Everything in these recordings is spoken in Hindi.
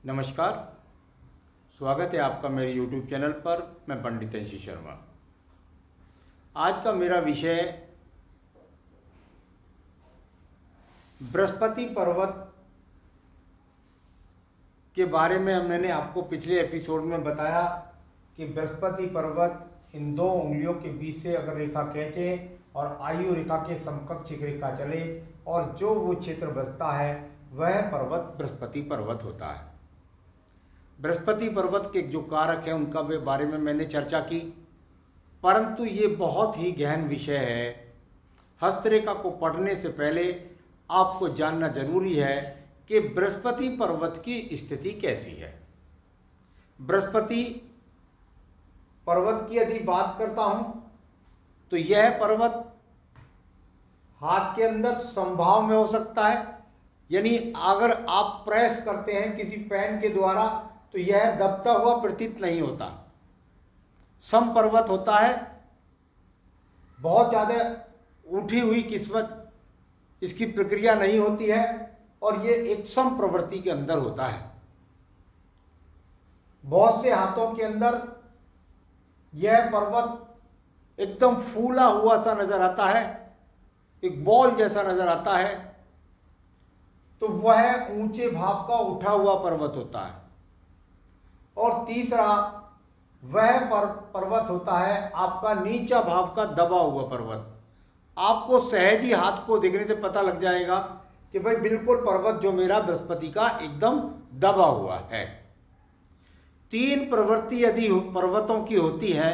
नमस्कार। स्वागत है आपका मेरे YouTube चैनल पर। मैं पंडित अंशी शर्मा। आज का मेरा विषय बृहस्पति पर्वत के बारे में। मैंने आपको पिछले एपिसोड में बताया कि बृहस्पति पर्वत इन दो उंगलियों के बीच से अगर रेखा खींचे और आयु रेखा के समकक्ष एक रेखा चले और जो वो क्षेत्र बचता है वह पर्वत बृहस्पति पर्वत होता है। बृहस्पति पर्वत के जो कारक हैं उनका बारे में मैंने चर्चा की, परंतु ये बहुत ही गहन विषय है। हस्तरेखा को पढ़ने से पहले आपको जानना जरूरी है कि बृहस्पति पर्वत की स्थिति कैसी है। बृहस्पति पर्वत की यदि बात करता हूं तो यह पर्वत हाथ के अंदर समभाव में हो सकता है, यानी अगर आप प्रेस करते हैं किसी पेन के द्वारा तो यह दबता हुआ प्रतीत नहीं होता। सम पर्वत होता है, बहुत ज़्यादा उठी हुई किस्मत इसकी प्रक्रिया नहीं होती है और ये एक सम प्रवृत्ति के अंदर होता है। बहुत से हाथों के अंदर यह पर्वत एकदम फूला हुआ सा नजर आता है, एक बॉल जैसा नजर आता है, तो वह ऊंचे भाव का उठा हुआ पर्वत होता है। और तीसरा वह पर्वत होता है आपका नीचा भाव का दबा हुआ पर्वत। आपको सहज ही हाथ को देखने से पता लग जाएगा कि भाई बिल्कुल पर्वत जो मेरा बृहस्पति का एकदम दबा हुआ है। तीन प्रवृत्ति यदि पर्वतों की होती है,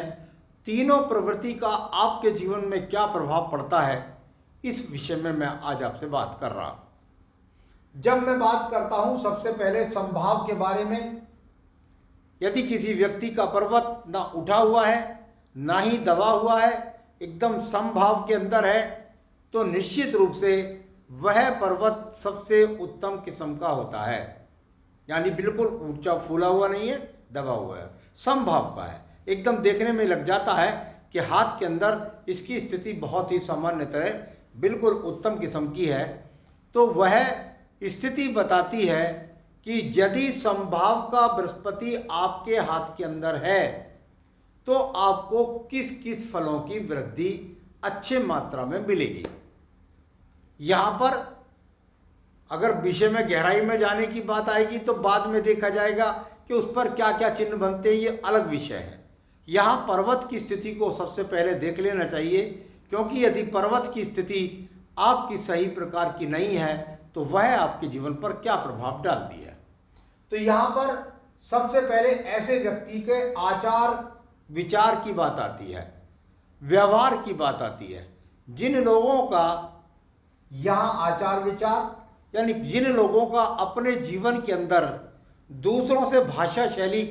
तीनों प्रवृत्ति का आपके जीवन में क्या प्रभाव पड़ता है, इस विषय में मैं आज आपसे बात कर रहा हूं। जब मैं बात करता हूं सबसे पहले संभाव के बारे में, यदि किसी व्यक्ति का पर्वत ना उठा हुआ है ना ही दबा हुआ है, एकदम समभाव के अंदर है, तो निश्चित रूप से वह पर्वत सबसे उत्तम किस्म का होता है। यानी बिल्कुल ऊंचा फूला हुआ नहीं है, दबा हुआ है, समभाव का है, एकदम देखने में लग जाता है कि हाथ के अंदर इसकी स्थिति बहुत ही सामान्यतः बिल्कुल उत्तम किस्म की है। तो वह स्थिति बताती है कि यदि समभाव का बृहस्पति आपके हाथ के अंदर है तो आपको किस किस फलों की वृद्धि अच्छे मात्रा में मिलेगी। यहां पर अगर विषय में गहराई में जाने की बात आएगी तो बाद में देखा जाएगा कि उस पर क्या क्या चिन्ह बनते हैं, ये अलग विषय है। यहां पर्वत की स्थिति को सबसे पहले देख लेना चाहिए, क्योंकि यदि पर्वत की स्थिति आपकी सही प्रकार की नहीं है तो वह आपके जीवन पर क्या प्रभाव डालती है। तो यहां पर सबसे पहले ऐसे व्यक्ति के आचार विचार की बात आती है, व्यवहार की बात आती है। जिन लोगों का यहां आचार विचार, यानी जिन लोगों का अपने जीवन के अंदर दूसरों से भाषा शैली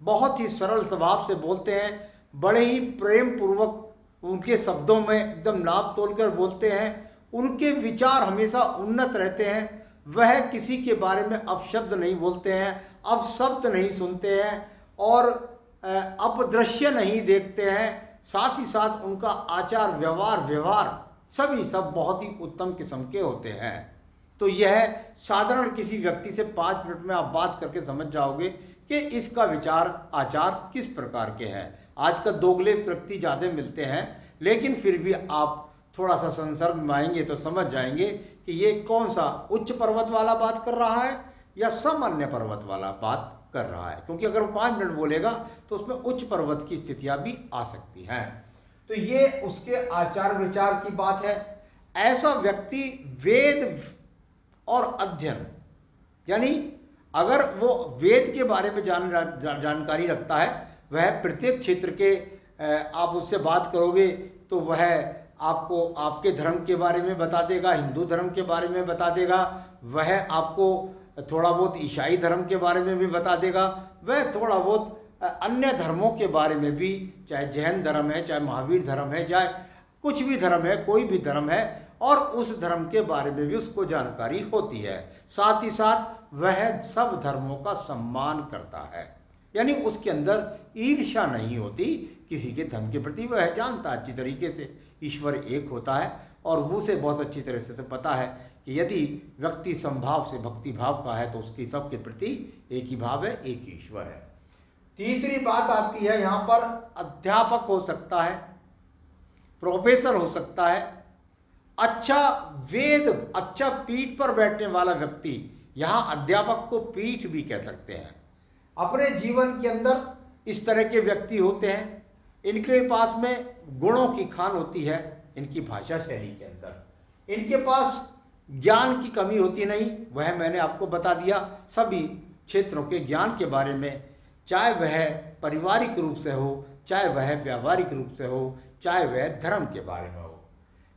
बहुत ही सरल स्वभाव से बोलते हैं, बड़े ही प्रेम पूर्वक उनके शब्दों में एकदम नाप तोल कर बोलते हैं, उनके विचार हमेशा उन्नत रहते हैं, वह किसी के बारे में अपशब्द नहीं बोलते हैं, अपशब्द नहीं सुनते हैं और अपदृश्य नहीं देखते हैं। साथ ही साथ उनका आचार व्यवहार सभी सब बहुत ही उत्तम किस्म के होते हैं। तो यह साधारण किसी व्यक्ति से 5 मिनट में आप बात करके समझ जाओगे कि इसका विचार आचार किस प्रकार के हैं। आज का दोगले व्यक्ति ज़्यादा मिलते हैं, लेकिन फिर भी आप थोड़ा सा संसर्ग में आएंगे तो समझ जाएंगे कि ये कौन सा उच्च पर्वत वाला बात कर रहा है या सामान्य पर्वत वाला बात कर रहा है। क्योंकि अगर वो 5 मिनट बोलेगा तो उसमें उच्च पर्वत की स्थितियां भी आ सकती हैं। तो ये उसके आचार विचार की बात है। ऐसा व्यक्ति वेद और अध्ययन, यानी अगर वो वेद के बारे में जानकारी रखता है, वह प्रत्येक क्षेत्र के आप उससे बात करोगे तो वह आपको आपके धर्म के बारे में बता देगा, हिंदू धर्म के बारे में बता देगा, वह आपको थोड़ा बहुत ईसाई धर्म के बारे में भी बता देगा, वह थोड़ा बहुत अन्य धर्मों के बारे में भी, चाहे जैन धर्म है, चाहे महावीर धर्म है, चाहे कुछ भी धर्म है, कोई भी धर्म है, और उस धर्म के बारे में भी उसको जानकारी होती है। साथ ही साथ वह सब धर्मों का सम्मान करता है, यानी उसके अंदर ईर्ष्या नहीं होती किसी के धर्म के प्रति। वह जानता अच्छी तरीके से ईश्वर एक होता है और वो उसे बहुत अच्छी तरह से पता है कि यदि व्यक्ति समभाव से भक्ति भाव का है तो उसकी सबके प्रति एक ही भाव है, एक ईश्वर है। तीसरी बात आती है यहाँ पर, अध्यापक हो सकता है, प्रोफेसर हो सकता है, अच्छा वेद, अच्छा पीठ पर बैठने वाला व्यक्ति, यहाँ अध्यापक को पीठ भी कह सकते हैं। अपने जीवन के अंदर इस तरह के व्यक्ति होते हैं, इनके पास में गुणों की खान होती है, इनकी भाषा शैली के अंदर इनके पास ज्ञान की कमी होती नहीं, वह मैंने आपको बता दिया सभी क्षेत्रों के ज्ञान के बारे में, चाहे वह पारिवारिक रूप से हो, चाहे वह व्यावहारिक रूप से हो, चाहे वह धर्म के बारे में हो।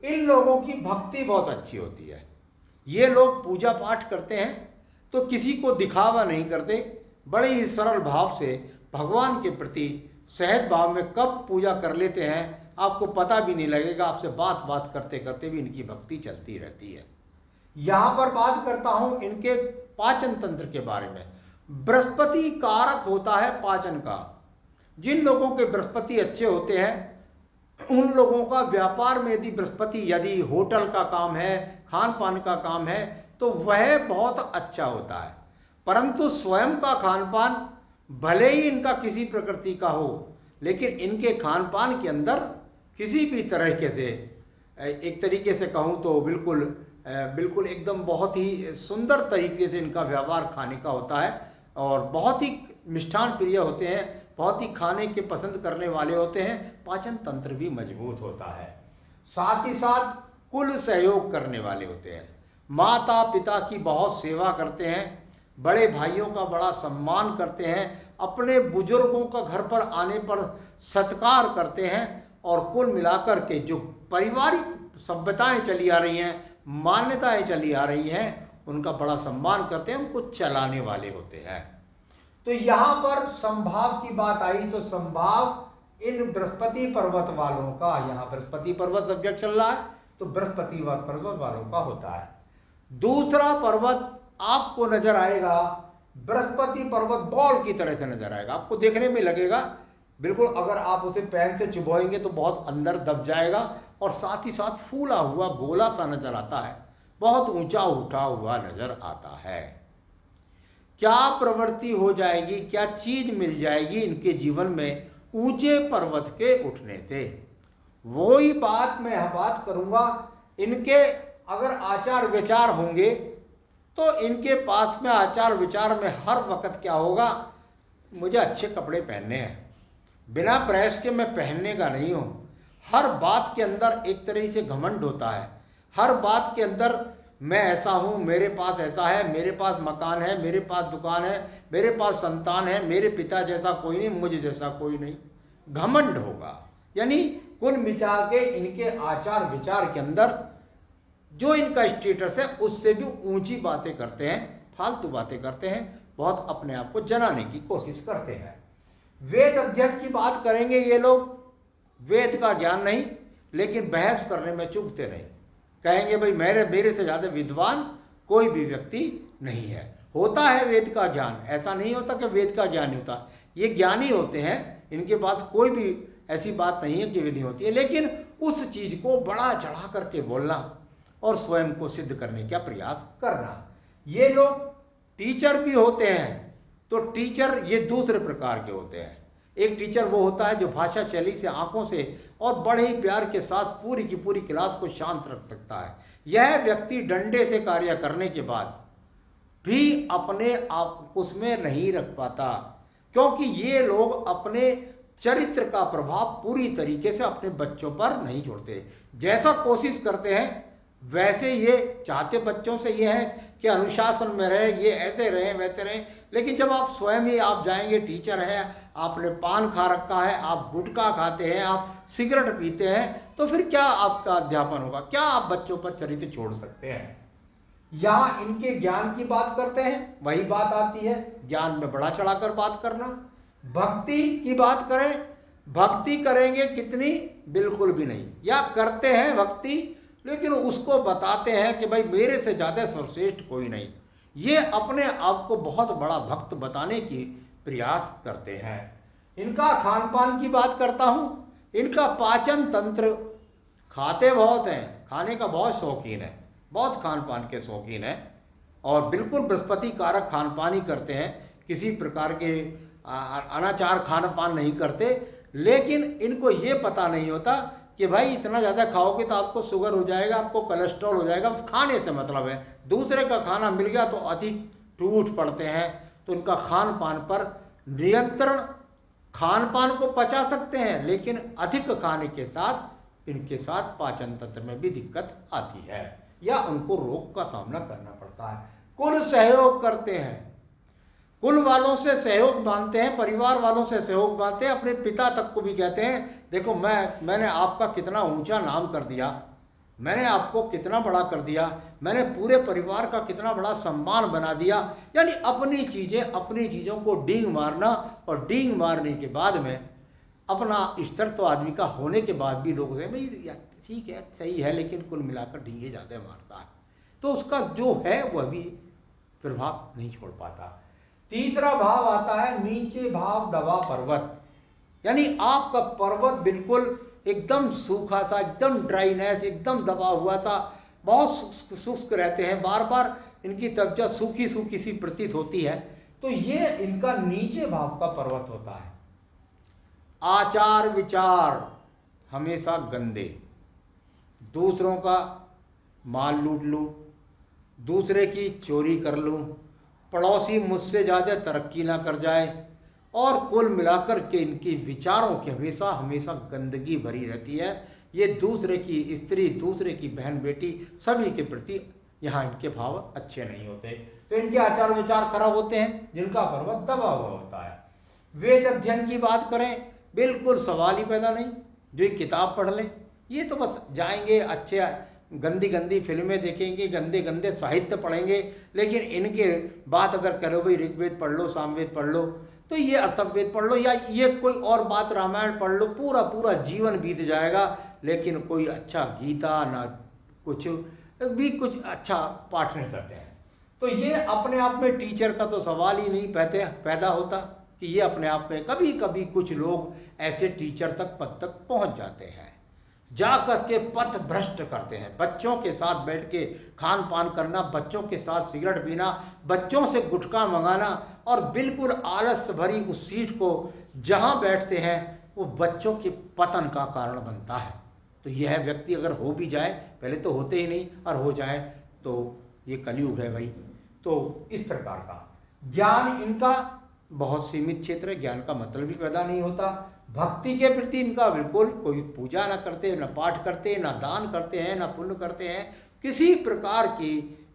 इन लोगों की भक्ति बहुत अच्छी होती है। ये लोग पूजा पाठ करते हैं तो किसी को दिखावा नहीं करते, बड़े ही सरल भाव से भगवान के प्रति सहज भाव में कब पूजा कर लेते हैं आपको पता भी नहीं लगेगा। आपसे बात बात करते करते भी इनकी भक्ति चलती रहती है। यहाँ पर बात करता हूँ इनके पाचन तंत्र के बारे में। बृहस्पति कारक होता है पाचन का। जिन लोगों के बृहस्पति अच्छे होते हैं उन लोगों का व्यापार में यदि होटल का काम है, खान पान का काम है तो वह बहुत अच्छा होता है। परंतु स्वयं का खान पान भले ही इनका किसी प्रकृति का हो, लेकिन इनके खान पान के अंदर किसी भी तरीके से, एक तरीके से कहूँ तो बिल्कुल एकदम बहुत ही सुंदर तरीके से इनका व्यवहार खाने का होता है और बहुत ही मिष्ठान प्रिय होते हैं, बहुत ही खाने के पसंद करने वाले होते हैं। पाचन तंत्र भी मजबूत होता है। साथ ही साथ कुल सहयोग करने वाले होते हैं, माता पिता की बहुत सेवा करते हैं, बड़े भाइयों का बड़ा सम्मान करते हैं, अपने बुजुर्गों का घर पर आने पर सत्कार करते हैं और कुल मिलाकर के जो पारिवारिक सभ्यताएं चली आ रही हैं, मान्यताएं चली आ रही हैं, उनका बड़ा सम्मान करते हैं, उनको चलाने वाले होते हैं। तो यहाँ पर संभाव की बात आई तो संभाव इन बृहस्पति पर्वत वालों का, यहाँ बृहस्पति पर्वत सब्जेक्ट चल रहा है तो बृहस्पति पर्वत वालों का होता है। दूसरा पर्वत आपको नजर आएगा, बृहस्पति पर्वत बॉल की तरह से नजर आएगा। आपको देखने में लगेगा बिल्कुल, अगर आप उसे पेन से चुभोएंगे तो बहुत अंदर दब जाएगा और साथ ही साथ फूला हुआ गोला सा नजर आता है, बहुत ऊंचा उठा हुआ नजर आता है। क्या प्रवृत्ति हो जाएगी, क्या चीज मिल जाएगी इनके जीवन में ऊंचे पर्वत के उठने से? वही बात मैं बात करूंगा। इनके अगर आचार विचार होंगे तो इनके पास में आचार विचार में हर वक्त क्या होगा, मुझे अच्छे कपड़े पहनने हैं, बिना प्रेस के मैं पहनने का नहीं हूँ। हर बात के अंदर एक तरह से घमंड होता है, हर बात के अंदर मैं ऐसा हूँ, मेरे पास ऐसा है, मेरे पास मकान है, मेरे पास दुकान है, मेरे पास संतान है, मेरे पिता जैसा कोई नहीं, मुझे जैसा कोई नहीं, घमंड होगा। यानी कुल मिला के इनके आचार विचार के अंदर जो इनका स्टेटस है उससे भी ऊंची बातें करते हैं, फालतू बातें करते हैं, बहुत अपने आप को जनाने की कोशिश करते हैं। वेद अध्ययन की बात करेंगे ये लोग, वेद का ज्ञान नहीं, लेकिन बहस करने में चूकते नहीं। कहेंगे भाई मेरे से ज़्यादा विद्वान कोई भी व्यक्ति नहीं है। होता है वेद का ज्ञान, ऐसा नहीं होता कि वेद का ज्ञान नहीं होता, ये ज्ञानी होते हैं, इनके पास कोई भी ऐसी बात नहीं है कि वे नहीं होती है, लेकिन उस चीज़ को बड़ा चढ़ा करके बोलना और स्वयं को सिद्ध करने का प्रयास करना। ये लोग टीचर भी होते हैं, तो टीचर ये दूसरे प्रकार के होते हैं। एक टीचर वो होता है जो भाषा शैली से, आंखों से और बड़े ही प्यार के साथ पूरी की पूरी क्लास को शांत रख सकता है। यह व्यक्ति डंडे से कार्य करने के बाद भी अपने आप उसमें नहीं रख पाता, क्योंकि ये लोग अपने चरित्र का प्रभाव पूरी तरीके से अपने बच्चों पर नहीं छोड़ते। जैसा कोशिश करते हैं वैसे ये चाहते बच्चों से ये है कि अनुशासन में रहे, ये ऐसे रहें वैसे रहें, लेकिन जब आप स्वयं ही आप जाएंगे, टीचर हैं, आपने पान खा रखा है, आप गुटखा खाते हैं, आप सिगरेट पीते हैं, तो फिर क्या आपका अध्यापन होगा? क्या आप बच्चों पर चरित्र छोड़ सकते हैं? यहाँ इनके ज्ञान की बात करते हैं, वही बात आती है ज्ञान में बढ़ा चढ़ाकर बात करना। भक्ति की बात करें, भक्ति करेंगे कितनी? बिल्कुल भी नहीं, या करते हैं भक्ति लेकिन उसको बताते हैं कि भाई मेरे से ज़्यादा सर्वश्रेष्ठ कोई नहीं। ये अपने आप को बहुत बड़ा भक्त बताने की प्रयास करते हैं। इनका खान पान की बात करता हूँ, इनका पाचन तंत्र, खाते बहुत हैं, खाने का बहुत शौकीन है, बहुत खान पान के शौकीन हैं और बिल्कुल बृहस्पति कारक खान पान ही करते हैं, किसी प्रकार के अनाचार खान पान नहीं करते। लेकिन इनको ये पता नहीं होता कि भाई इतना ज़्यादा खाओगे तो आपको शुगर हो जाएगा, आपको कोलेस्ट्रॉल हो जाएगा। खाने से मतलब है, दूसरे का खाना मिल गया तो अधिक टूट पड़ते हैं। तो इनका खान पान पर नियंत्रण, खान पान को पचा सकते हैं लेकिन अधिक खाने के साथ इनके साथ पाचन तंत्र में भी दिक्कत आती है या उनको रोग का सामना करना पड़ता है। कुल सहयोग करते हैं, कुल वालों से सहयोग मांगते हैं, परिवार वालों से सहयोग मांगते हैं, अपने पिता तक को भी कहते हैं देखो मैंने आपका कितना ऊंचा नाम कर दिया, मैंने आपको कितना बड़ा कर दिया, मैंने पूरे परिवार का कितना बड़ा सम्मान बना दिया। यानी अपनी चीज़ों को डींग मारना, और डींग मारने के बाद में अपना स्तर तो आदमी का होने के बाद भी लोग भाई ठीक है सही है, लेकिन कुल मिलाकर डींगे ज़्यादा मारता है, तो उसका जो है वह भी प्रभाव नहीं छोड़ पाता। तीसरा भाव आता है नीचे भाव दबा पर्वत, यानी आपका पर्वत बिल्कुल एकदम सूखा सा, एकदम ड्राइनेस, एकदम दबा हुआ था, बहुत शुष्क रहते हैं, बार बार इनकी त्वचा सूखी सूखी सी प्रतीत होती है। तो ये इनका नीचे भाव का पर्वत होता है। आचार विचार हमेशा गंदे, दूसरों का माल लूट लूं, दूसरे की चोरी कर लूं, पड़ोसी मुझसे ज़्यादा तरक्की ना कर जाए, और कुल मिलाकर के इनकी विचारों की हमेशा हमेशा गंदगी भरी रहती है। ये दूसरे की स्त्री, दूसरे की बहन बेटी, सभी के प्रति यहाँ इनके भाव अच्छे नहीं होते, तो इनके आचार विचार खराब होते हैं, जिनका पर्वत दबा हुआ होता है। वेद अध्ययन की बात करें, बिल्कुल सवाल ही पैदा नहीं, जो एक किताब पढ़ लें, ये तो बस जाएंगे अच्छे गंदी गंदी फिल्में देखेंगे, गंदे गंदे साहित्य पढ़ेंगे, लेकिन इनके बात अगर करो भाई ऋग्वेद पढ़ लो, सामवेद पढ़ लो, तो ये अर्थवेद पढ़ लो, या ये कोई और बात रामायण पढ़ लो, पूरा पूरा जीवन बीत जाएगा, लेकिन कोई अच्छा गीता ना कुछ कुछ अच्छा पाठ नहीं करते हैं। तो ये अपने आप में टीचर का तो सवाल ही नहीं पैदा होता कि ये अपने आप में, कभी कभी कुछ लोग ऐसे टीचर तक पद तक पहुंच जाते हैं, जाकर के पथ भ्रष्ट करते हैं, बच्चों के साथ बैठ के खान पान करना, बच्चों के साथ सिगरेट पीना, बच्चों से गुटखा मंगाना, और बिल्कुल आलस भरी उस सीट को जहां बैठते हैं वो बच्चों के पतन का कारण बनता है। तो यह व्यक्ति अगर हो भी जाए, पहले तो होते ही नहीं, और हो जाए तो ये कलयुग है भाई। तो इस प्रकार का ज्ञान इनका बहुत सीमित क्षेत्र है, ज्ञान का मतलब भी पैदा नहीं होता। भक्ति के प्रति इनका बिल्कुल कोई पूजा ना करते, ना पाठ करते, ना दान करते हैं, ना पुण्य करते हैं, किसी प्रकार की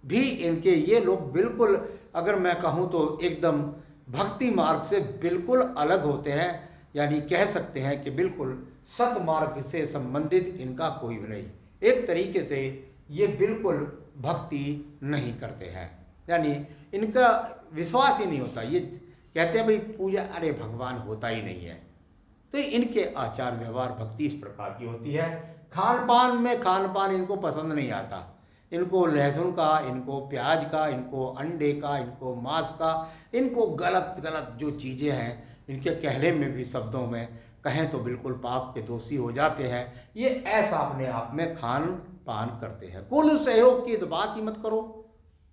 भी इनके ये लोग बिल्कुल, अगर मैं कहूँ तो एकदम भक्ति मार्ग से बिल्कुल अलग होते हैं। यानी कह सकते हैं कि बिल्कुल सतमार्ग से संबंधित इनका कोई भी नहीं, एक तरीके से ये बिल्कुल भक्ति नहीं करते हैं, यानी इनका विश्वास ही नहीं होता। ये कहते हैं भाई पूजा, अरे भगवान होता ही नहीं है। तो इनके आचार व्यवहार भक्ति इस प्रकार की होती है। खान पान इनको पसंद नहीं आता, इनको लहसुन का, इनको प्याज का, इनको अंडे का, इनको मांस का, इनको गलत गलत जो चीज़ें हैं, इनके कहने में भी शब्दों में कहें तो बिल्कुल पाप के दोषी हो जाते हैं। ये ऐसा अपने आप में खान पान करते हैं। कुल सहयोग की तो बात ही मत करो,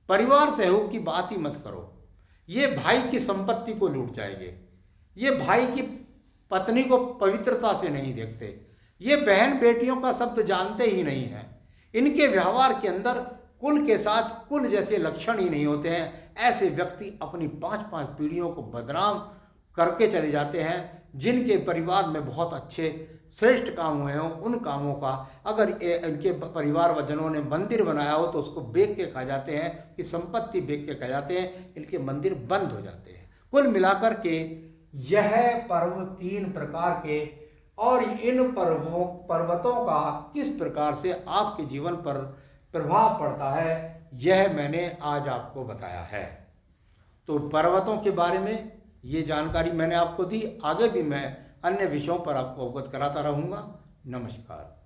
परिवार सहयोग की बात ही मत करो। ये भाई की संपत्ति को लूट जाएंगे, ये भाई की पत्नी को पवित्रता से नहीं देखते, ये बहन बेटियों का शब्द जानते ही नहीं हैं, इनके व्यवहार के अंदर कुल के साथ कुल जैसे लक्षण ही नहीं होते हैं। ऐसे व्यक्ति अपनी 5-5 पीढ़ियों को बदनाम करके चले जाते हैं। जिनके परिवार में बहुत अच्छे श्रेष्ठ काम हुए हों, उन कामों का अगर इनके परिवार वजनों ने मंदिर बनाया हो तो उसको बेच के खा जाते हैं, कि संपत्ति बेच के खा जाते हैं, इनके मंदिर बंद हो जाते हैं। कुल मिलाकर के यह पर्व 3 प्रकार के, और इन पर्वतों का किस प्रकार से आपके जीवन पर प्रभाव पड़ता है, यह मैंने आज आपको बताया है। तो पर्वतों के बारे में ये जानकारी मैंने आपको दी, आगे भी मैं अन्य विषयों पर आपको अवगत कराता रहूँगा। नमस्कार।